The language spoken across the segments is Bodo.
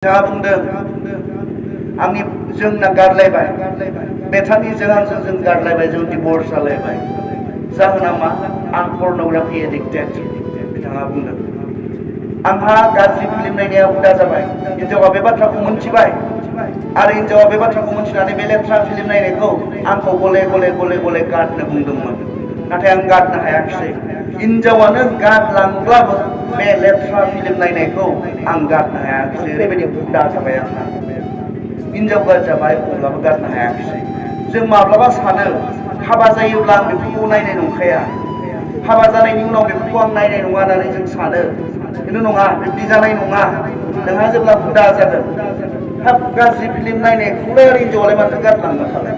नोंथाङा बुंदों आंनि जोंना गारलायबाय बेथानिजों आंजों जों गारलायबाय जों डिभर्स जालायबाय जाहोना मा आं पर्न'ग्राफि एडिक्टेड बिथाङा बुंदों आंहा गाज्रि फिल्म नायनाया हुदा जाबाय हिनजावा बे बाथ्राखौ मोनथिबाय आरो हिनजावा बे बाथ्राखौ मोनथिनानै बे लेथ्रा फिल्म नायनायखौ आंखौ गले गले गले गले गारनो बुंदोंमोन नाथाय आं गारनो हायाखिसै हिनजावानो गारलांब्लाबो बे लेथ्रा फिल्म नायनायखौ आं गारनो हायाखिसै ओरैबायदि हुदा जाबाय आंहा हिनजाव गारजाबाय अब्लाबो गारनो हायाखिसै जों माब्लाबा सानो हाबा जायोब्ला आं बेफोरखौ नायनाय नंखाया हाबा जानायनि उनाव बेफोरखौ आं नायनाय नङा होननानै जों सानो खिन्थु नङा बिब्दि जानाय नङा नोंहा जेब्ला हुदा जागोन हाब गाज्रि फिल्म नायनायखौलाय आरो हिनजावालाय माथो गारलांनो खालाय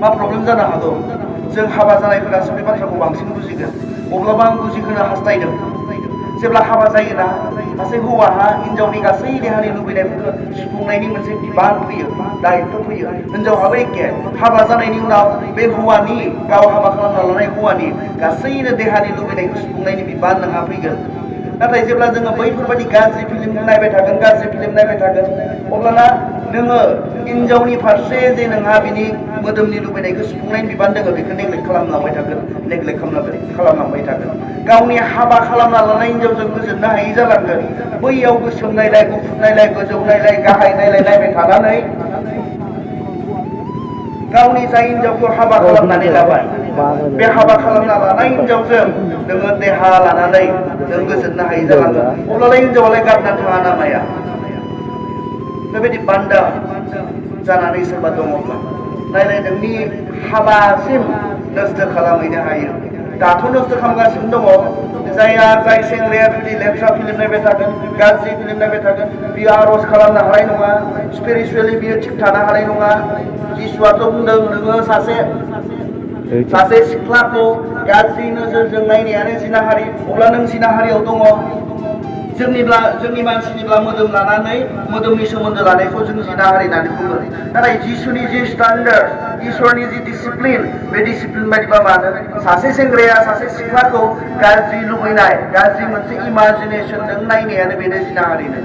मा प्रब्लेम जानो हागौ जों हाबा जानायफोरासो बे बाथ्राखौ बांसिन बुजिगोन अब्लाबो आं बुजिहोनो हास्थायदों जेब्ला हाबा जायोना सासे हौवाहा हिनजावनि गासै देहानि लुबैनायफोरखौ सुफुंनायनि मोनसे बिबान फैयो दायित्व फैयो हिनजावहाबो एखे हाबा जानायनि उनाव बे हौवानि गाव हाबा खालामना लानाय हौवानि गासैनो देहानि लुबैनायखौ सुफुंनायनि बिबान नोंहा फैगोन नाथाय जेब्ला जोङो बैफोरबायदि गाज्रि फिल्म नायबाय थागोन अब्लाना नोङो हिनजावनि फारसे जे नोंहा बिनि मोदोमनि लुबैनायखौ सुफुंनायनि बिबान दङ बेखौ नेग्लेक्ट खालामलांबाय थागोन गावनि हाबा खालामना लानाय हिनजावजों गोजोननो हायि जालांगोन बैयाव गोसोम नायलाय गुफुर नायलाय गोजौ नायलाय गाहाय नायलाय नायबाय थानानै गावनि जाय हिनजावखौ हाबा खालामनानै लाबाय बे हाबा खालामना लानाय हिनजावजों नोङो देहा लानानै नों गोजोननो हायि जालांगोन अब्लालाय हिनजावालाय गारना थाङा ना माया बेबायदि बान्दा जानानै सोरबा दङब्ला नायलाय नोंनि हाबासिम नस्थ' खालामहैनो हायो दाथ' नस्थ' खालामगासिनो दङ जाय सेंग्राया बिदि लेथ्रा फिल्म नायबाय थागोन गाज्रि फिल्म नायबाय थागोन बियो आर'ज खालामनो हानाय नङा स्पिरिचुवेलि बियो थिग थानो हानाय नङा जिसुआथ' बुंदों नोङो सासे सिख्लाखौ गाज्रि नोजोरजों नायनायानो जिनाहारि अब्ला नों जिनाहारियाव दङ जोंनि मानसिनिब्ला मोदोम लानानै मोदोमनि सोमोन्दो लानायखौ जों जिनाहारि होननानै बुङो नाथाय जिसुनि जि स्टान्डार्ड इसोरनि जि डिसिप्लिन बे डिसिप्लिन बायदिबा मानो सासे सेंग्राया सासे सिख्लाखौ गाज्रि लुबैनाय गाज्रि मोनसे इमाजिनेसनजों नायनायानो बेनो जिनाहारिनो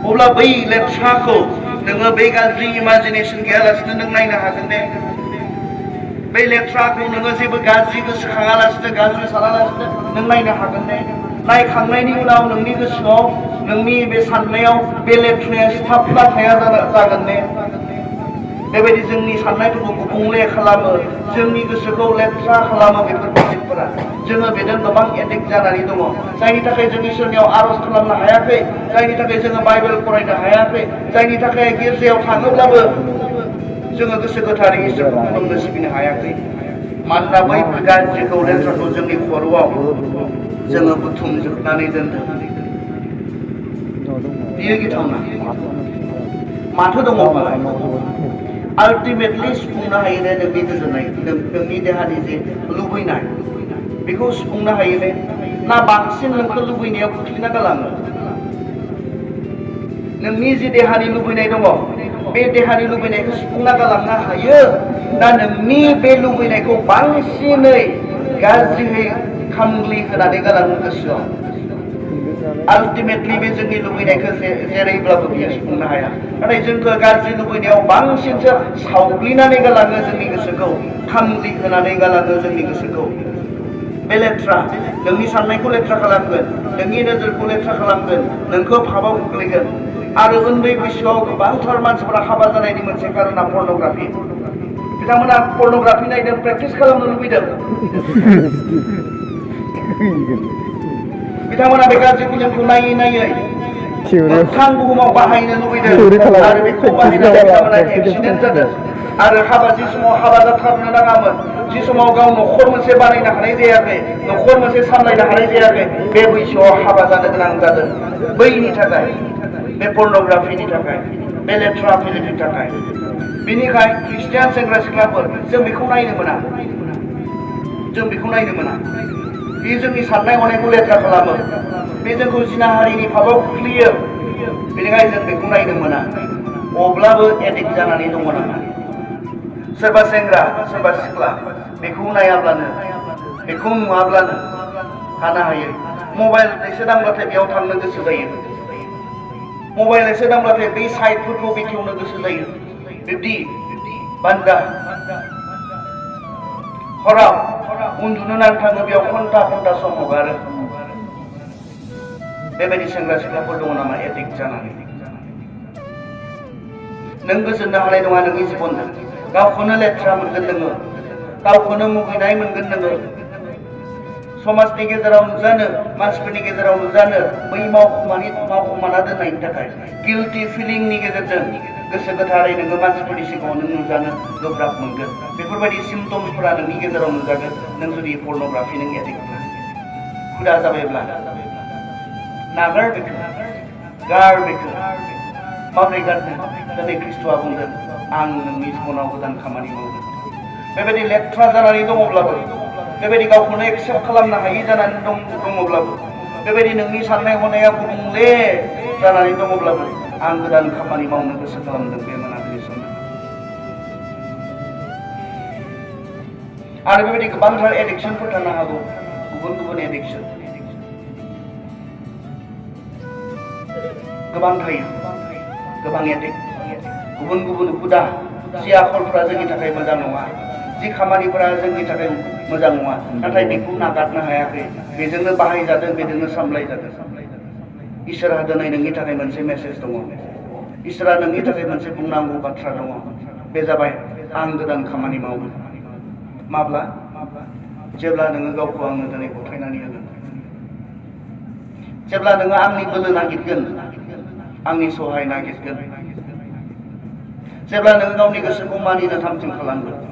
अब्ला बै लेथ्राखौ नोङो बै गाज्रि इमाजिनेसन गैयालासिनो नों नायनो हागोन ने बै लेथ्राखौ नोङो जेबो गाज्रि गोसोखाङालासिनो गाज्रि सानालासिनो नों नायनो हागोन ने नायखांनायनि उनाव नोंनि गोसोआव नोंनि बे साननायाव बे लेथ्राया सिथाबना थाया जागोन ने बेबायदि जोंनि साननायफोरखौ गुबुंले खालामो जोंनि गोसोखौ लेथ्रा खालामो बेफोर बिथिंफोरा जोङो बेजों गोबां एडिक्ट जानानै दङ जायनि थाखाय जों इसोरनियाव आर'ज खालामनो हायाखै जायनि थाखाय जोङो बाइबेल फरायनो हायाखै जायनि थाखाय गिर्जायाव थाङोब्लाबो जोङो गोसो गोथारै इसोरखौ खुलुमनो सिबिनो हायाखै मानोना बैफोर गाज्रिखौ लेथ्राखौ जोंनि खर'आव जोङो बुथुमजोबनानै दोनदों बियो गिथावना माथो दङबालाय आल्टिमेटलि सुफुंनो हायो ने नोंनि गोजोननाय नोंनि देहानि जे लुबैनाय बेखौ सुफुंनो हायो ने ना बांसिन नोंखौ लुबैनायाव खोख्लैना गालाङो नोंनि जि देहानि लुबैनाय दङ बे देहानि लुबैनायखौ सुफुंना गालांनो हायो ना नोंनि बे लुबैनायखौ बांसिनै गाज्रियै खामग्लि होनानै गालाङो गोसोआव आल्टिमेटलि बे जोंनि लुबैनायखौ जेरैब्लाबो बियो सुफुंनो हाया नाथाय जोंखौ गाज्रि लुबैनायाव बांसिनसो सावग्लिनानै गालाङो जोंनि गोसोखौ खामग्लि होनानै गालाङो जोंनि गोसोखौ बे लेथ्रा नोंनि साननायखौ लेथ्रा खालामगोन नोंनि नोजोरखौ लेथ्रा खालामगोन नोंखौ फाबाव खोख्लैगोन आरो उन्दै बैसोआव गोबांथार मानसिफोरा हाबा जानायनि मोनसे कारना पर्न'ग्राफि बिथांमोना पर्न'ग्राफि नायदों प्रेक्टिस खालामनो लुबैदों बिथांमोना बे गाज्रि फिल्मखौ नायै मोगथां बुहुमाव बाहायनो लुबैदों आरो बेखौ बाहायनानै बिथांमोना एक्सिडेन्ट जादों आरो जि समाव हाबा जाथारनो नाङामोन जि समाव गाव न'खर मोनसे बानायनो हानाय जायाखै न'खर मोनसे सामलायनो हानाय जायाखै बे बैसोआव हाबा जानो गोनां जादों बैनि थाखाय बे पर्न'ग्राफिनि थाखाय बे लेथ्रा फिल्मनि थाखाय बेनिखाय ख्रिस्टियान सेंग्रा सिख्लाफोर जों बेखौ नायनो मोना बे जोंनि साननाय हनायखौ लेथ्रा खालामो बे जोंखौ जिनाहारिनि फाबाव खोख्लैयो बेनिखायनो जों बेखौ नायनो मोना अब्लाबो एडिक्ट जानानै दङ नामा सोरबा सेंग्रा सोरबा सिख्ला बेखौ नायाब्लानो बेखौ नुवाब्लानो थानो हायो मबाइल दैसे दांब्लाथाय बेयाव थांनो गोसो जायो मबाइल एसे दांब्लाथाय बै साइडफोरखौ बेखेवनो गोसो जायो बिब्दि बान्दा हराव उन्दुनो नांनो थाङो बेयाव घन्टा घन्टा सम हगारो बेबायदि सेंग्रा सिख्लाफोर दङ नामा एडिक्ट जानानै नों गोजोननो हानाय नङा नोंनि जिबनजों गावखौनो लेथ्रा मोनगोन नोङो गावखौनो मुगैनाय मोनगोन नोङो समाजनि गेजेराव नुजानो मानसिफोरनि गेजेराव नुजानो बै मावखुमाना दोननायनि थाखाय गिल्टी फिलिंनि गेजेरजों गोसो गोथारै नोङो मानसिफोरनि सिगाङाव नों नुजानो गोब्राब मोनगोन बेफोरबायदि सिम्पटम्सफोरा नोंनि गेजेराव नुजागोन नों जुदि पर्न'ग्राफि नों एडिक्ट हुदा जाबायब्ला नागार बेखौ गार बेखौ माबोरै गारनो दिनै ख्रिस्ट'आ बुंदों आं नोंनि जिबनाव गोदान खामानि मावगोन बेबायदि लेथ्रा जानानै दङब्लाबो बेबायदि गावखौनो एक्सेप्ट खालामनो हायि जानानै दङब्लाबो बेबायदि नोंनि साननाय हनाया गुबुंले जानानै दङब्लाबो आं गोदान खामानि मावनो गोसो खालामदों बे मोनाबिलि समाव आरो बेबायदि गोबांथार एडिक्सनफोर थानो हागौ गुबुन गुबुन एडिक्सन गोबां थायो गोबां एडिक्ट गुबुन गुबुन हुदा जि आखलफोरा जोंनि थाखाय मोजां नङा जि खामानिफोरा जोंनि थाखाय मोजां नङा नाथाय बेखौ नागारनो हायाखै बेजोंनो बाहायजादों बेजोंनो सामलायजादों इसोरहा दिनै नोंनि थाखाय मोनसे मेसेज दङ इसोरा नोंनि थाखाय मोनसे बुंनांगौ बाथ्रा दङ बे जाबाय आं गोदान खामानि मावगोन माब्ला जेब्ला नोङो गावखौ आंनो दिनै गथायनानै होगोन जेब्ला नोङो आंनि बोलो नागिरगोन आंनि सहाय नागिरगोन जेब्ला नोङो गावनि गोसोखौ मानिनो थामथिम खालामगोन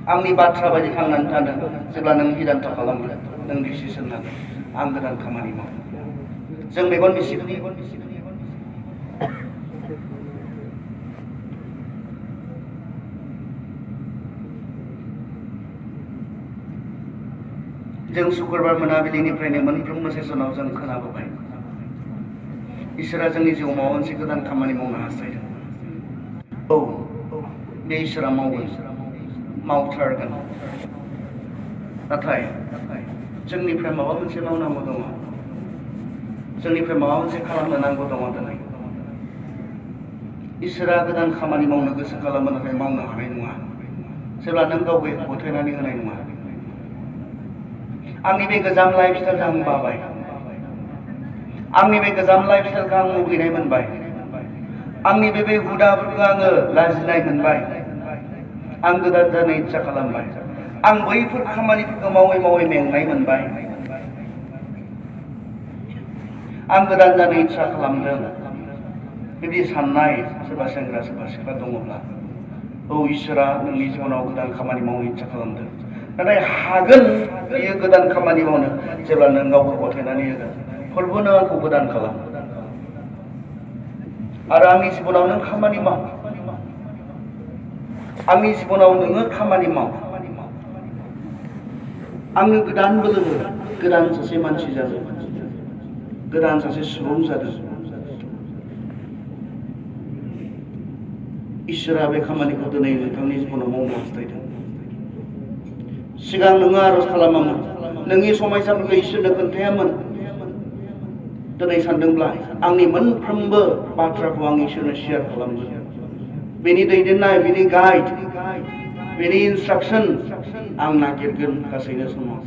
आंनि बाथ्रा बायदि थांनानै थानो जेब्ला नों हिदान्त खालामगोन नों डिसिसन लागोन आं गोदान खामानि मावगोन जों मेगन बिसिगोन जों शुक्रबार मोनाबिलिनिफ्रायनो मोनफ्रोमबो सेसनाव जों खोनाबोबाय इसोरा जोंनि जिउआव माबा मोनसे गोदान खामानि मावनो हास्थायदों औ बे इसोरा मावगोन मावथारगोन नाथाय जोंनिफ्राय माबा मोनसे मावनांगौ दङ जोंनिफ्राय माबा मोनसे खालामनो नांगौ दङ दिनै इसोरा गोदान खामानि मावनो गोसो खालामो नाथाय मावनो हानाय नङा जेब्ला नों गावखौ गथायनानै होनाय नङा आंनि बे गोजाम लाइफ स्टाइलखौ आं बाबाय आंनि बे गोजाम लाइफ स्टाइलखौ आं मुगैनाय मोनबाय आंनि बे हुदाफोरखौ आङो लाजिनाय मोनबाय आं गोदान जानो इच्छा खालामबाय आं बैफोर खामानिफोरखौ मावै मावै मेंनाय मोनबाय आं गोदान जानो इच्छा खालामदों बिदि साननाय सोरबा सेंग्रा सोरबा सिख्ला दङब्ला औ इसोरा नोंनि जिबनाव गोदान खामानि मावनो इच्छा खालामदों नाथाय हागोन बेयो गोदान खामानि मावनो जेब्ला नों गावखौ गथायनानै होगोन फोरबो नों आंखौ गोदान खालाम आरो आंनि जिबनाव नों खामानि माव आंनि जिबनाव नोङो खामानि माव आंनो गोदान बोलो हो गोदान सासे मानसि जादों गोदान सासे सुबुं जादों इसोरा बे खामानिखौ दिनै नोंथांनि जिबनाव मावनो हास्थायदों सिगां नोङो आरज खालामामोन नोंनि समयसाफोरखौ इसोरनो खोन्थायामोन दिनै सानदोंब्ला आंनि मोनफ्रोमबो बाथ्राखौ आं इसोरनो शेयार खालामगोन बेनि दैदेननाय बेनि गाइड बेनि इन्सट्राक्सन आं नागिरगोन गासैनो समाव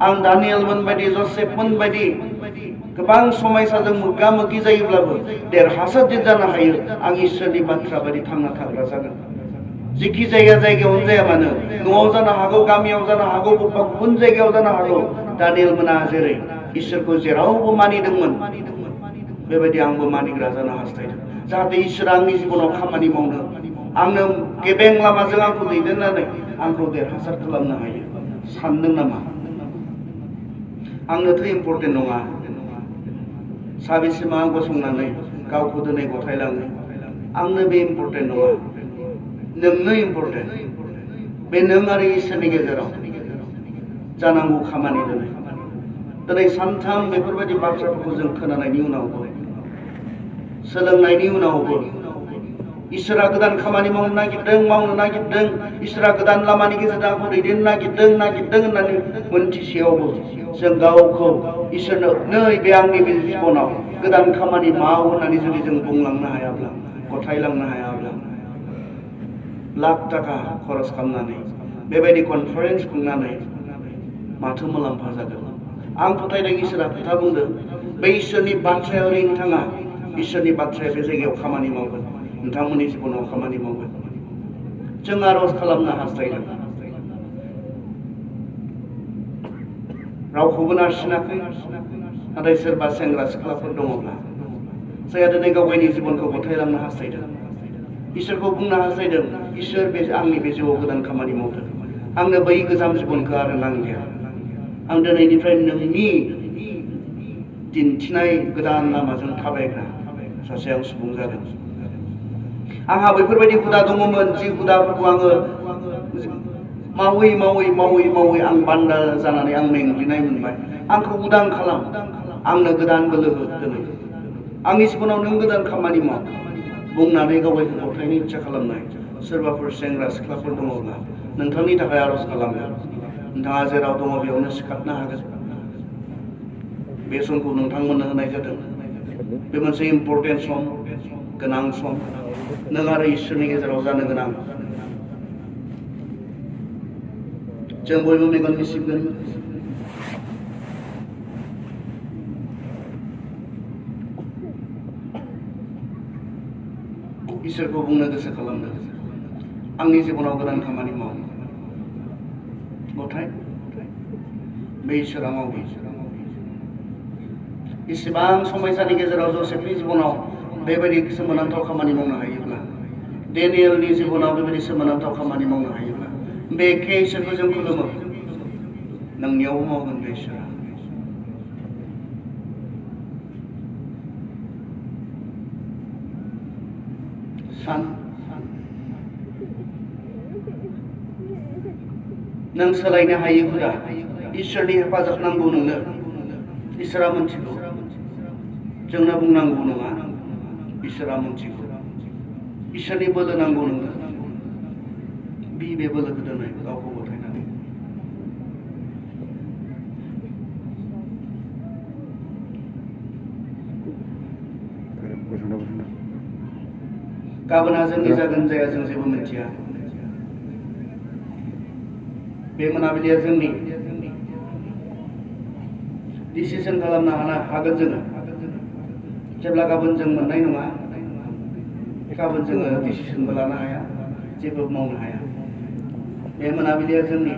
आं दानियेलमोन बायदि जसेफमोन बायदि गोबां समयसाजों मोगा मोगि जायोब्लाबो देरहासार जानो हायो आं इसोरनि बाथ्रा बायदि थांना थाग्रा जागोन जेखि जायगायावनो जाया मानो न'आव जानो हागौ गामियाव जानो हागौ बबेबा गुबुन जायगायाव जानो हागौ दानियेलमोना जेरै इसोरखौ जेरावबो मानिदोंमोन बेबायदि आंबो मानिग्रा जानो हास्थायदों जाहाथे इसोरा आंनि जिबनाव खामानि मावनो आंनो गेबें लामाजों आंखौ दैदेननानै आंखौ देरहासार खालामनो हायो सानदों नामा आंनोथ' इम्पर्टेन्ट नङा साबेसेमा गसंनानै गावखौ दिनै गथायलाङो आंनो बे इम्पर्टेन्ट नङा नोंनो इम्पर्टेन्ट बे नों आरो इसोरनि गेजेराव जानांगौ खामानि दिनै सानथाम बेफोरबायदि बाथ्राफोरखौ जों खोनानायनि उनावबो सोलोंनायनि उनावबो इसोरा गोदान खामानि मावनो नागिरदों इसोरा गोदान लामानि गेजेरजों आंखौ दैदेननो नागिरदों होननानै मोनथिसेयावबो जों गावखौ इसोरनो नैबे आंनि बे जिबनाव गोदान खामानि माव होननानै जुदि जों बुंलांनो हायाब्ला, गथायलांनो हायाब्ला, लाख थाखा खरस खालामनानै बेबायदि कनफारेन्स खुंनानै माथो मुलाम्फा जागोन? आं फोथायदों इसोरा खोथा बुंदों, बे इसोरनि बाथ्राया ओरैनो थाङा। इसोरनि बाथ्राया बे जायगायाव खामानि मावगोन, नोंथांमोननि जिबनाव खामानि मावगोन। जों आरज खालामनो हास्थायदों, रावखौबो नारसिनाखै, नाथाय सोरबा सेंग्रा सिख्लाफोर दङब्ला जायहा दिनै गाव गावनि जिबनखौ गथायलांनो हास्थायदों, इसोरखौ बुंनो हास्थायदों, इसोर बे आंनि बे जिउआव गोदान खामानि मावदों, आंनो बै गोजाम जिबनखौ आरो नांलिया, आं दिनैनिफ्राय नोंनि दिन्थिनाय गोदान लामाजों थाबायग्रा सासे आं सुबुं जादों। आंहा बेफोरबायदि हुदा दङमोन, जि हुदाफोरखौ आङो मावै मावै मावै मावै आं बान्दा जानानै आं मेंग्लिनाय मोनबाय। आंखौ उदां खालाम, आंनो गोदान बोलो हो दिनै, आंनि जिबनाव नों गोदान खामानि माव बुंनानै गावगायखौ गथायनो इच्ছা खालामनाय सोरबाफोर सेंग्रा सिख्लाफोर दङब्ला नोंथांनि थाखाय आरज खालामगोन। नोंथाङा जेराव दङ बेयावनो सिखारनो हागोन। बे समखौ नोंथांमोननो होनाय जादों। बे मोनसे इम्पर्टेन्ट सम, गोनां सम, नों आरो इसोरनि गेजेराव जानो गोनां। जों बयबो मेगन मिसिगोन। इसोरखौ बुंनो गोसो खालामदों, आंनि जिबनाव गोदान खामानि माव। गथाय बे इसोरा मावो। इसेबां समयसानि गेजेराव जसेफनि जिबनाव बेबायदि सोमोनांथाव खामानि मावनो हायोब्ला, डेनियेलनि जिबनाव बेबायदि सोमोनांथाव खामानि मावनो हायोब्ला, बे एखे इसोरखौ जों खुलुमो, नोंनियावबो मावगोन बे इसोरा। सान नों सोलायनो हायै हुदा, इसोरनि हेफाजाब नांगौ नोंनो, इसोरा मोनथिगौ, जोंनो बुंनांगौ नङा, इसोरा मोनथिगौ। इसोरनि बोलो नांगौ नोंनो, बे बोलोखौ दोनै गावखौ गथायनानै। गाबोनहा जोंनि जागोन जाया जों जेबो मिथिया। बे मोनाबिलिया जोंनि डिसिसन खालामनो हागोन जोङो। जेब्ला गाबोन जों मोननाय नङा, गाबोन जोङो डिसिसनबो लानो हाया, जेबो मावनो हाया। बे मोनाबिलिया जोंनि,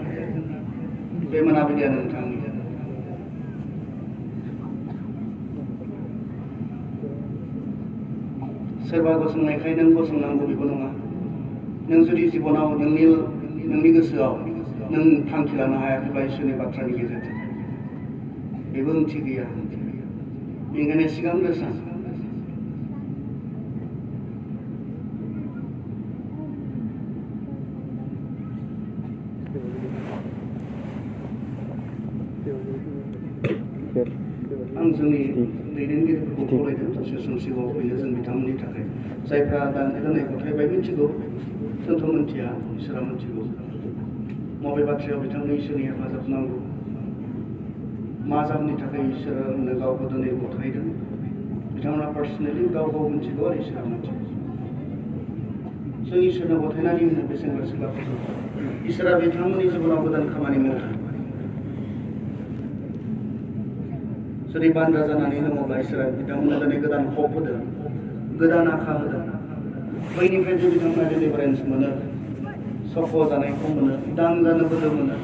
बे मोनाबिलिया नोंथांनि। सोरबा गसंनायखाय नों गसंनांगौ बेबो नङा। नों जुदि जिबनाव नोंनि गोसोआव नों थांखि लानो हायाखैब्ला इसोरनि बाथ्रानि गेजेरजों, बेबो ओंथि गैया। बेनिखायनो सिगांग्रो सान, आं जोंनि दैदेनगिरिफोरखौ खावलायदों दसे सम सिगाङाव फैनो जों बिथांमोननि थाखाय। जायफ्रा दान्थे दान्थे गथायबाय मिथिगौ, जोंथ' मिथिया, इसोरा मिथिगौ मबे बाथ्रायाव बिथांनो इसोरनि हेफाजाब नांगौ, मा जाहोननि थाखाय इसोरनो गावखौ दिनै गथायदों, बिथांमोना पार्सनेलि गाव मिथिगौ आरो इसोरा मिथिगौ। जों इसोरनो गथायनानै होनो बे सेंग्रा सिख्लाफोरखौ, इसोरा बिथांमोननि जिबनाव गोदान खामानि मावदों। जुदि बान्दा जानानै दङब्ला इसोरा बिथांमोननो दिनै गोदान हप होदों, गोदान आखा होदों। बैनिफ्राय जुदि बिथांमोना डिलिभारेन्स मोनो, सफ' जानायखौ मोनो, उदां जानो बोलो मोनो,